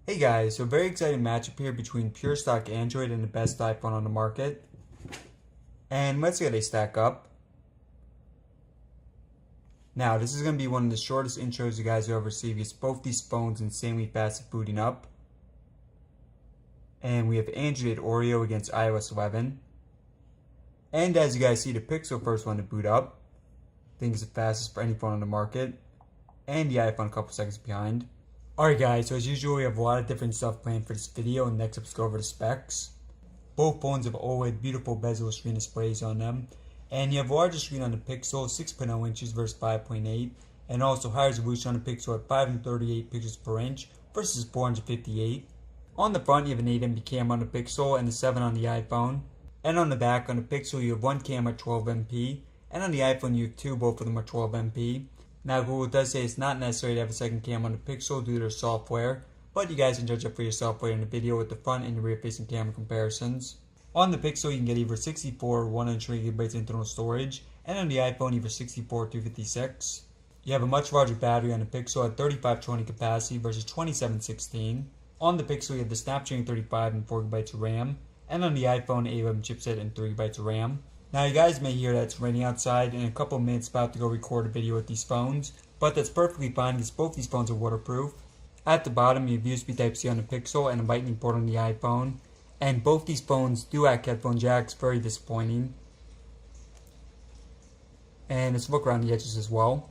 Hey guys, so very exciting matchup here between pure stock Android and the best iPhone on the market. And let's get a stack up. Now, this is going to be one of the shortest intros you guys will ever see because both these phones insanely fast at booting up. And we have Android Oreo against iOS 11. And as you guys see, the Pixel first one to boot up. I think it's the fastest for any phone on the market. And the iPhone a couple seconds behind. Alright guys, so as usual we have a lot of different stuff planned for this video, and next up let's go over the specs. Both phones have OLED beautiful bezel screen displays on them, and you have a larger screen on the Pixel, 6.0 inches versus 5.8, and also higher resolution on the Pixel at 538 pixels per inch versus 458. On the front you have an 8MP camera on the Pixel and a 7 on the iPhone, and on the back on the Pixel you have one camera at 12MP, and on the iPhone you have two, both of them are 12MP. Now Google does say it's not necessary to have a second camera on the Pixel due to their software, but you guys can judge it for yourself later in the video with the front and rear facing camera comparisons. On the Pixel you can get either 64 or 128GB internal storage, and on the iPhone either 64 or 256. You have a much larger battery on the Pixel at 3520 capacity versus 2716. On the Pixel you have the Snapdragon 35 and 4GB of RAM, and on the iPhone A11 chipset and 3GB of RAM. Now you guys may hear that it's raining outside and in a couple of minutes about to go record a video with these phones, but that's perfectly fine because both these phones are waterproof. At the bottom you have USB Type-C on the Pixel and a lightning port on the iPhone, and both these phones do have headphone jacks, very disappointing. And let's look around the edges as well.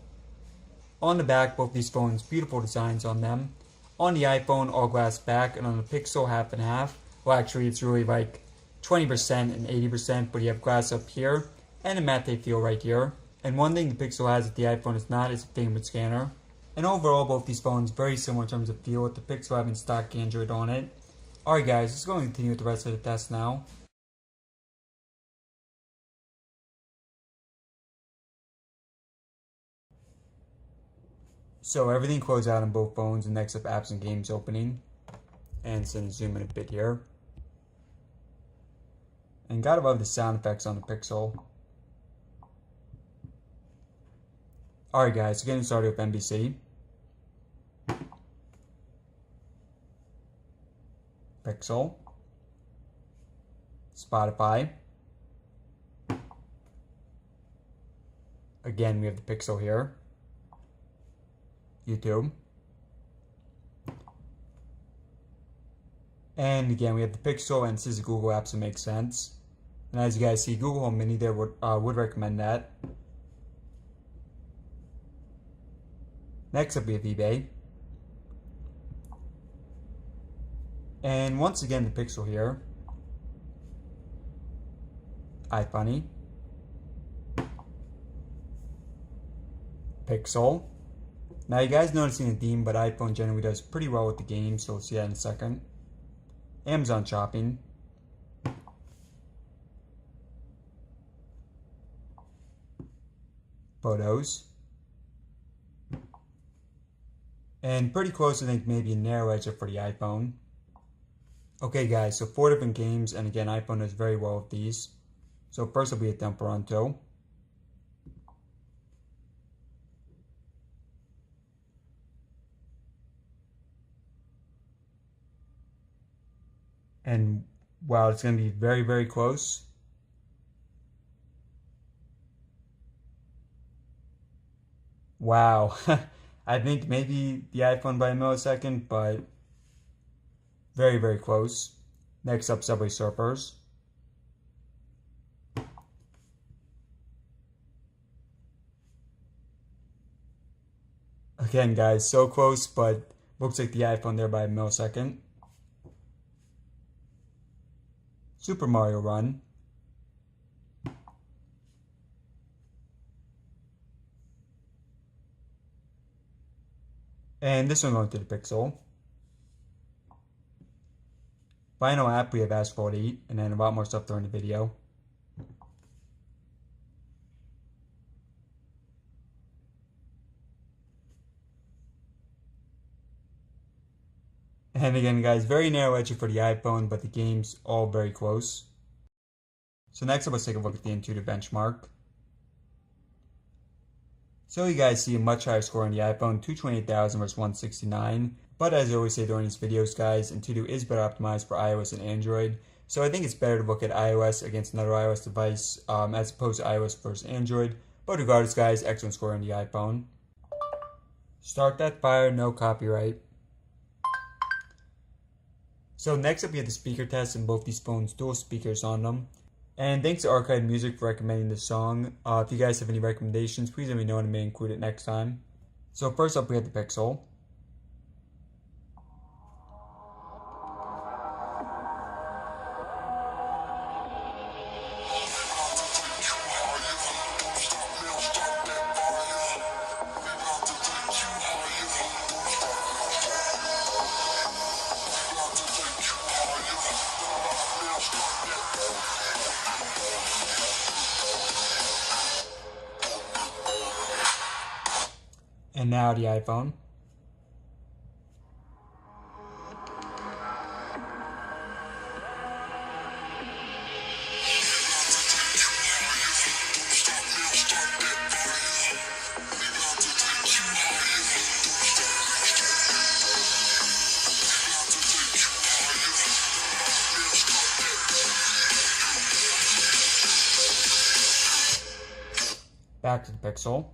On the back, both these phones, beautiful designs on them. On the iPhone, all glass back, and on the Pixel, half and half. Well, actually it's really like 20% and 80%, but you have glass up here and a matte feel right here. And one thing the Pixel has that the iPhone is not is a fingerprint scanner. And overall, both these phones very similar in terms of feel, with the Pixel having stock Android on it. Alright guys, let's go and continue with the rest of the test now. So everything closed out on both phones, and next up apps and games opening. And so zoom in a bit here. And gotta love the sound effects on the Pixel. Alright guys, so getting started with NBC. Pixel. Spotify. Again, we have the Pixel here. YouTube. And again, we have the Pixel, and this is Google Apps, so it makes sense. And as you guys see, Google Home Mini there would recommend that. Next up, we have eBay. And once again, the Pixel here. iFunny. Pixel. Now you guys noticing a theme, but iPhone generally does pretty well with the game, so we'll see that in a second. Amazon Shopping. Photos. And pretty close, I think, maybe a narrow edge for the iPhone. Okay guys, so 4 different games, and again, iPhone does very well with these. So first will be a Temperanto. And wow, it's going to be very, very close. Wow. I think maybe the iPhone by a millisecond, but very, very close. Next up, Subway Surfers. Again, guys, so close, but looks like the iPhone there by a millisecond. Super Mario Run. And this one going to the Pixel. Final app, we have Asphalt 8, and then a lot more stuff during the video. And again, guys, very narrow edge for the iPhone, but the games all very close. So next up, let's take a look at the Intuitive benchmark. So you guys see a much higher score on the iPhone, 228,000 versus 169. But as I always say during these videos, guys, Antutu is better optimized for iOS and Android. So I think it's better to look at iOS against another iOS device as opposed to iOS versus Android. But regardless, guys, excellent score on the iPhone. Start that fire, no copyright. So next up we have the speaker test, and both these phones dual speakers on them. And thanks to Archive Music for recommending this song. If you guys have any recommendations, please let me know and I may include it next time. So first up we have the Pixel. And now the iPhone. Back to the Pixel.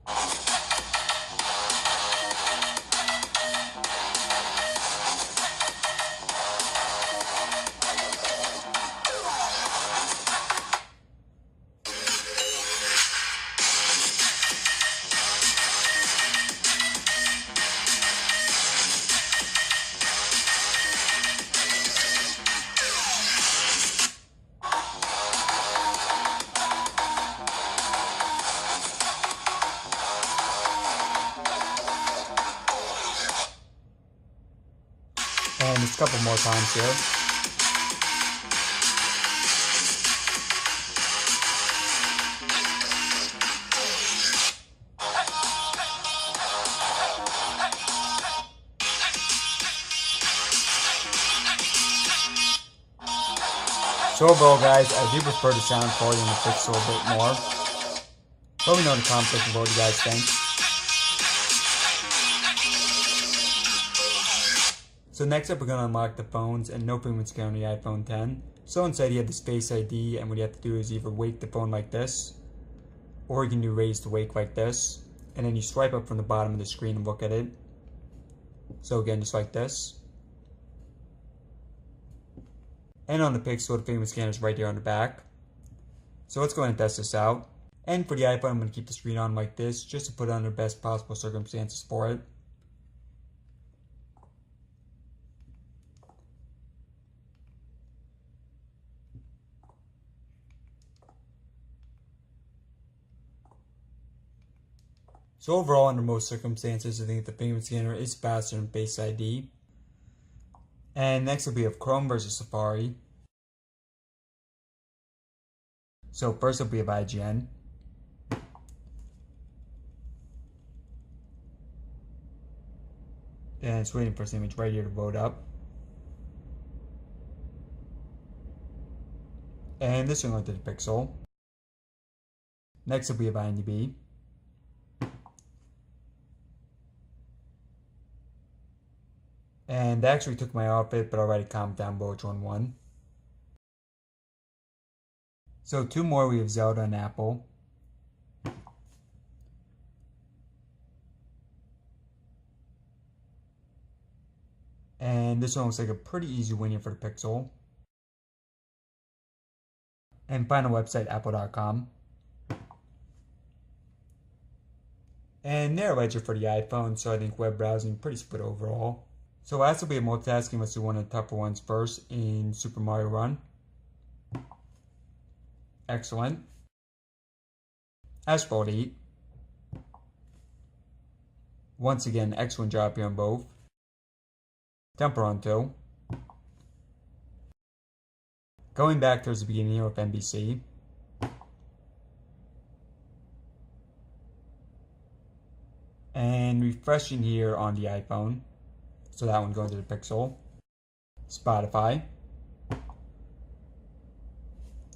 And just a couple more times here. So overall, guys, I do prefer the sound quality on the Pixel a bit more. Let me know in the comment section what you guys think. So next up, we're going to unlock the phones, and no fingerprint scanner on the iPhone X. So inside you have this Face ID, and what you have to do is either wake the phone like this, or you can do raise to wake like this, and then you swipe up from the bottom of the screen and look at it. So again, just like this. And on the Pixel, the fingerprint scanner is right there on the back. So let's go ahead and test this out. And for the iPhone, I'm going to keep the screen on like this, just to put it under best possible circumstances for it. So overall, under most circumstances, I think the fingerprint scanner is faster than Face ID. And next up we have Chrome versus Safari. So first up we have IGN. And it's waiting for this image right here to load up. And this one went to the Pixel. Next up we have IMDb. And they actually took my outfit, but I'll write a comment down below which one won. So two more, we have Zelda and Apple. And this one looks like a pretty easy winner for the Pixel. And final website, apple.com. And narrow ledger for the iPhone, so I think web browsing pretty split overall. So last will be a multitasking. Let's do one of the tougher ones first in Super Mario Run. Excellent. Asphalt 8. Once again, excellent job here on both. Temperanto. Going back towards the beginning here with NBC. And refreshing here on the iPhone. So that one going to the Pixel. Spotify.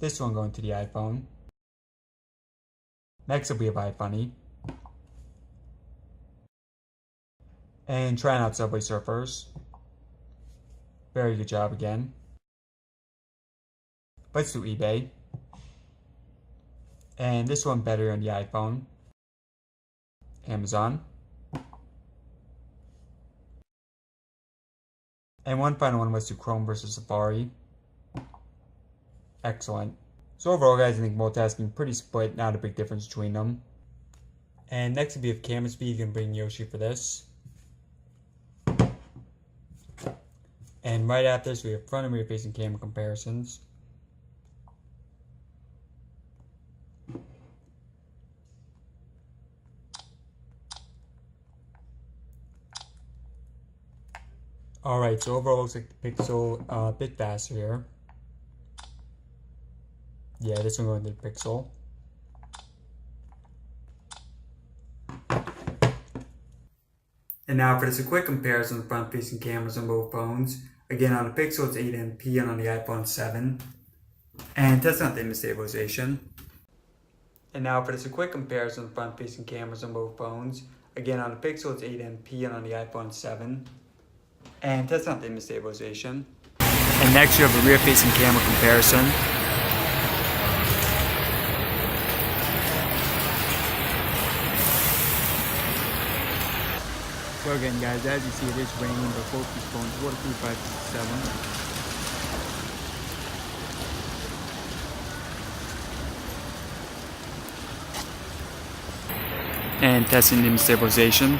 This one going to the iPhone. Next up we have iFunny. And trying out Subway Surfers. Very good job again. Let's do eBay. And this one better on the iPhone. Amazon. And one final one was to Chrome versus Safari. Excellent. So overall, guys, I think multitasking pretty split, not a big difference between them. And next, if you have camera speed, you can bring Yoshi for this. And right after this, we have front and rear facing camera comparisons. Alright, so overall, looks like the Pixel a bit faster here. Yeah, this one going to the Pixel. And now for this, a quick comparison of front-facing cameras on both phones. Again, on the Pixel, it's 8MP, and on the iPhone, 7. And test out the image stabilization. And now for this, a quick comparison of front-facing cameras on both phones. Again, on the Pixel, it's 8MP, and on the iPhone, 7. And test out the image stabilization. And next, you have a rear-facing camera comparison. So again, guys, as you see, it is raining, but both these phones, waterproof IP67. And testing image stabilization.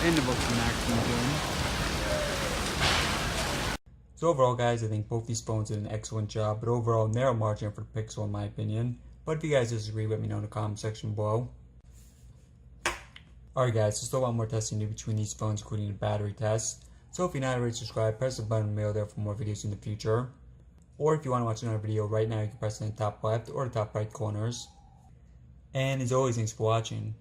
And about the maximum zoom. So overall, guys, I think both these phones did an excellent job, but overall, narrow margin for the Pixel in my opinion. But if you guys disagree, let me know in the comment section below. Alright guys, so still a lot more testing to do between these phones, including the battery test. So if you're not already subscribed, press the button in the middle there for more videos in the future. Or if you want to watch another video right now, you can press it in the top left or the top right corners. And as always, thanks for watching.